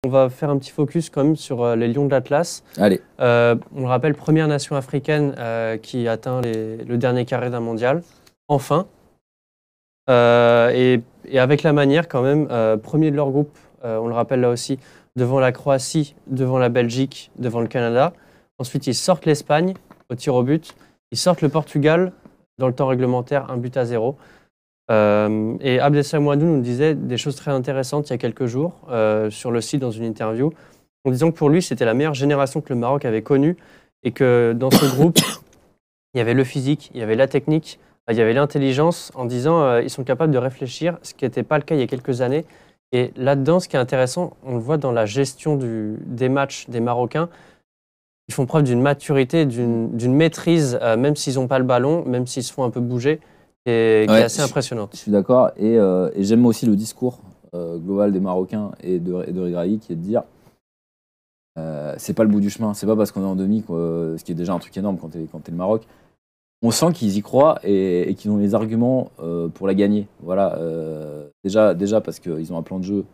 On va faire un petit focus quand même sur les Lions de l'Atlas. Allez. On le rappelle, première nation africaine qui atteint le dernier carré d'un mondial, enfin. Et avec la manière quand même, premier de leur groupe, on le rappelle là aussi, devant la Croatie, devant la Belgique, devant le Canada. Ensuite, ils sortent l'Espagne au tir au but. Ils sortent le Portugal dans le temps réglementaire, 1-0. Et Abdeslam Ouadou nous disait des choses très intéressantes il y a quelques jours sur le site dans une interview, en disant que pour lui, c'était la meilleure génération que le Maroc avait connue et que dans ce groupe, il y avait le physique, il y avait la technique, il y avait l'intelligence, en disant ils sont capables de réfléchir, ce qui n'était pas le cas il y a quelques années. Et là-dedans, ce qui est intéressant, on le voit dans la gestion des matchs des Marocains. Ils font preuve d'une maturité, d'une maîtrise, même s'ils n'ont pas le ballon, même s'ils se font un peu bouger, qui est assez impressionnante. Je suis d'accord. Et j'aime aussi le discours global des Marocains et de Regragui, qui est de dire c'est pas le bout du chemin. C'est pas parce qu'on est en demi, ce qui est déjà un truc énorme quand t'es le Maroc. On sent qu'ils y croient et qu'ils ont les arguments pour la gagner. Voilà. Déjà parce qu'ils ont un plan de jeu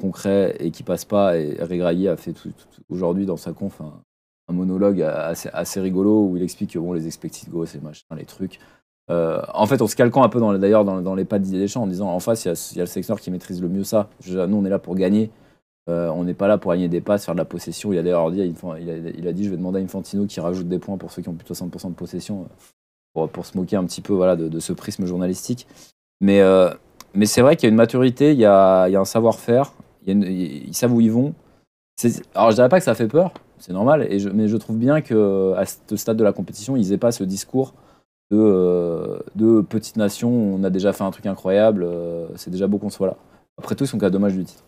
concret et qui passe pas. Et Regragui a fait aujourd'hui dans sa conf un monologue assez rigolo où il explique que les expected goals, c'est machin, les trucs. En fait, en se calquant un peu dans les pas de Didier Deschamps, en disant en face, il y a le sélectionneur qui maîtrise le mieux ça. Nous, on est là pour gagner. On n'est pas là pour gagner des passes, faire de la possession. Il a d'ailleurs dit, il a dit, je vais demander à Infantino qui rajoute des points pour ceux qui ont plus de 60% de possession, pour se moquer un petit peu de ce prisme journalistique. Mais c'est vrai qu'il y a une maturité, il y a un savoir-faire, ils savent où ils vont. Alors je dirais pas que ça fait peur, c'est normal, mais je trouve bien qu'à ce stade de la compétition, ils n'aient pas ce discours de petite nation, on a déjà fait un truc incroyable, c'est déjà beau qu'on soit là. Après tout, ils sont qu'à dommage du titre.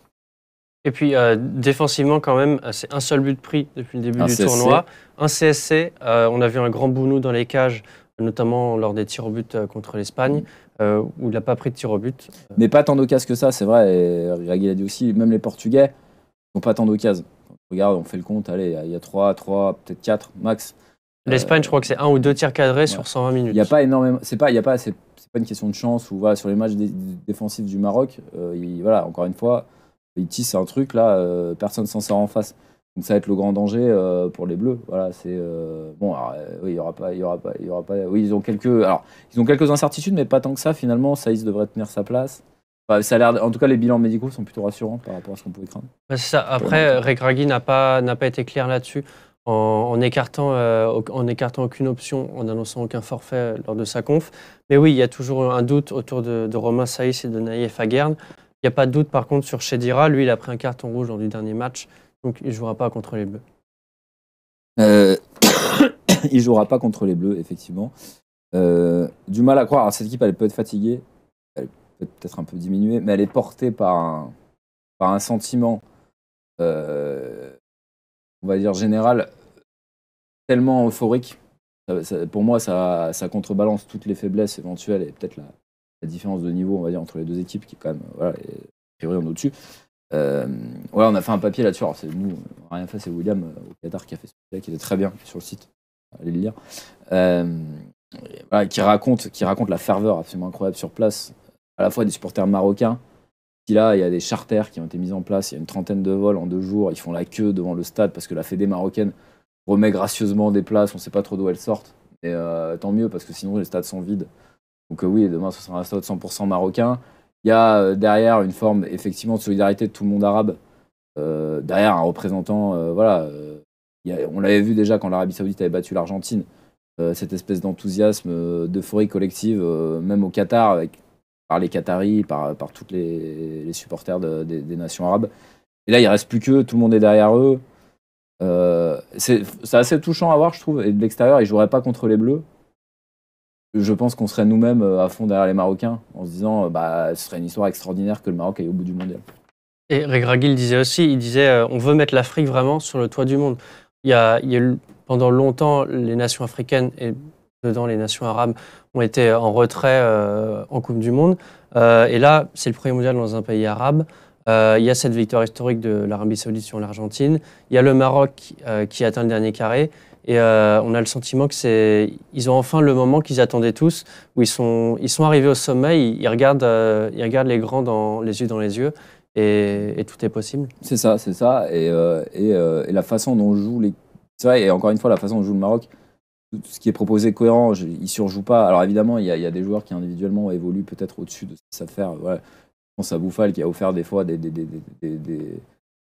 Et puis défensivement quand même, c'est un seul but pris depuis le début du tournoi. Un CSC, on a vu un grand bounou dans les cages, notamment lors des tirs au but contre l'Espagne, où il n'a pas pris de tir au but. Mais pas tant d'occasions que ça, c'est vrai, et Regragui l'a dit aussi, même les Portugais n'ont pas tant d'occasions. Regarde, on fait le compte, allez, il y a 3, peut-être 4 max. L'Espagne, je crois que c'est 1 ou 2 tirs cadrés sur 120 minutes. Il n'y a pas énormément. C'est pas une question de chance ou sur les matchs défensifs du Maroc. Encore une fois, ils tissent un truc là, personne s'en sort en face. Donc ça va être le grand danger pour les Bleus. Voilà, c'est oui, il y aura pas. Oui, ils ont quelques incertitudes, mais pas tant que ça. Finalement, Saïs devrait tenir sa place. Ça a l'air. En tout cas, les bilans médicaux sont plutôt rassurants par rapport à ce qu'on pouvait craindre. C'est ça. Après, Regragui n'a pas été clair là-dessus. En écartant aucune option, en annonçant aucun forfait lors de sa conf. Mais oui, il y a toujours un doute autour de Romain Saïs et de Naïef Aguerd. Il n'y a pas de doute par contre sur Chedira. Lui, il a pris un carton rouge lors du dernier match, donc il ne jouera pas contre les Bleus. Il ne jouera pas contre les Bleus, effectivement. Du mal à croire. Alors, cette équipe, elle peut être fatiguée, elle peut peut-être un peu diminuée, mais elle est portée par un sentiment, on va dire général, tellement euphorique. Pour moi, ça contrebalance toutes les faiblesses éventuelles et peut-être la différence de niveau, on va dire, entre les deux équipes qui est quand même, a priori, on est au-dessus. On a fait un papier là-dessus. Alors, nous, on n'a rien fait, c'est William au Qatar qui a fait ce papier, qui était très bien sur le site. Allez le lire. Qui raconte la ferveur absolument incroyable sur place, à la fois des supporters marocains. Là, il y a des charters qui ont été mis en place, il y a une 30aine de vols en 2 jours, ils font la queue devant le stade parce que la Fédé marocaine remet gracieusement des places, on ne sait pas trop d'où elles sortent, et tant mieux parce que sinon les stades sont vides. Donc oui, demain ce sera un stade 100% marocain. Il y a derrière une forme effectivement de solidarité de tout le monde arabe, derrière un représentant, on l'avait vu déjà quand l'Arabie Saoudite avait battu l'Argentine, cette espèce d'enthousiasme, d'euphorie collective, même au Qatar, par les Qataris, par tous les supporters des nations arabes. Et là, il ne reste plus qu'eux, tout le monde est derrière eux. C'est assez touchant à voir, je trouve. Et de l'extérieur, ils ne joueraient pas contre les Bleus. Je pense qu'on serait nous-mêmes à fond derrière les Marocains, en se disant ce serait une histoire extraordinaire que le Maroc aille au bout du mondial. Et Regragui le disait aussi, on veut mettre l'Afrique vraiment sur le toit du monde. Il y a eu, pendant longtemps, les nations africaines et dedans les nations arabes ont été en retrait en Coupe du Monde. Et là, c'est le premier mondial dans un pays arabe. Il y a cette victoire historique de l'Arabie Saoudite sur l'Argentine. Il y a le Maroc qui atteint le dernier carré. Et on a le sentiment qu'ils ont enfin le moment qu'ils attendaient tous, où ils sont arrivés au sommet, ils regardent les grands les yeux dans les yeux. et tout est possible. C'est ça, c'est ça. Et la façon dont joue les. C'est vrai, et encore une fois, la façon dont joue le Maroc, tout ce qui est proposé cohérent, ils ne surjouent pas. Alors évidemment, il y a des joueurs qui individuellement évoluent peut-être au-dessus de ce qu'ils savent faire. Voilà. Je pense à Boufal qui a offert des fois des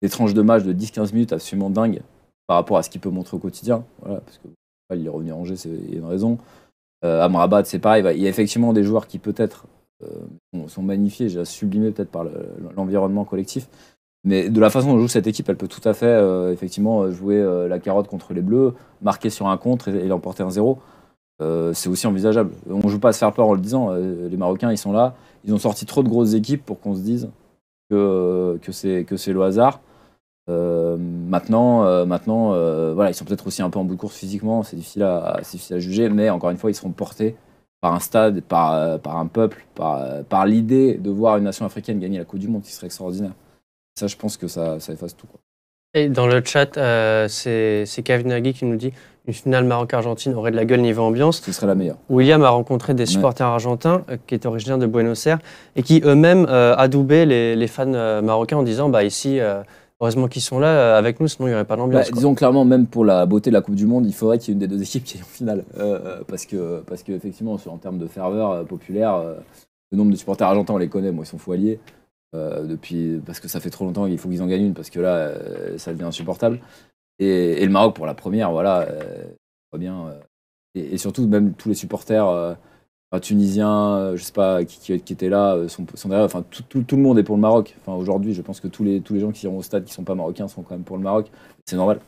tranches de match de 10-15 minutes absolument dingues par rapport à ce qu'il peut montrer au quotidien. Voilà, parce que Boufal, il est revenu à Angers, il y a une raison. Amrabat, c'est pareil. Il y a effectivement des joueurs qui peut-être sont magnifiés, sublimés peut-être par l'environnement collectif. Mais de la façon dont joue cette équipe, elle peut tout à fait effectivement jouer la carotte contre les Bleus, marquer sur un contre et l'emporter 1-0. C'est aussi envisageable. On ne joue pas à se faire peur en le disant. Les Marocains, ils sont là. Ils ont sorti trop de grosses équipes pour qu'on se dise que c'est le hasard. Maintenant, voilà, ils sont peut-être aussi un peu en bout de course physiquement. C'est difficile à juger. Mais encore une fois, ils seront portés par un stade, par un peuple, par l'idée de voir une nation africaine gagner la Coupe du Monde, qui serait extraordinaire. Ça, je pense que ça efface tout, quoi. Et dans le chat, c'est Kevin Nagui qui nous dit une finale Maroc-Argentine aurait de la gueule niveau ambiance. Ce serait la meilleure. William a rencontré des supporters argentins qui étaient originaires de Buenos Aires et qui eux-mêmes adoubaient les fans marocains en disant ici, heureusement qu'ils sont là avec nous, sinon il n'y aurait pas d'ambiance. Disons clairement, même pour la beauté de la Coupe du Monde, il faudrait qu'il y ait une des deux équipes qui aille en finale. Parce que effectivement, en termes de ferveur populaire, le nombre de supporters argentins, on les connaît, ils sont fous alliés. Parce que ça fait trop longtemps qu'il faut qu'ils en gagnent une, parce que là, ça devient insupportable. Et le Maroc, pour la première, voilà, pas bien. Et surtout, même tous les supporters tunisiens, je sais pas, qui étaient là, sont derrière. Enfin, tout le monde est pour le Maroc. Enfin, aujourd'hui, je pense que tous les gens qui iront au stade, qui sont pas marocains, sont quand même pour le Maroc. C'est normal.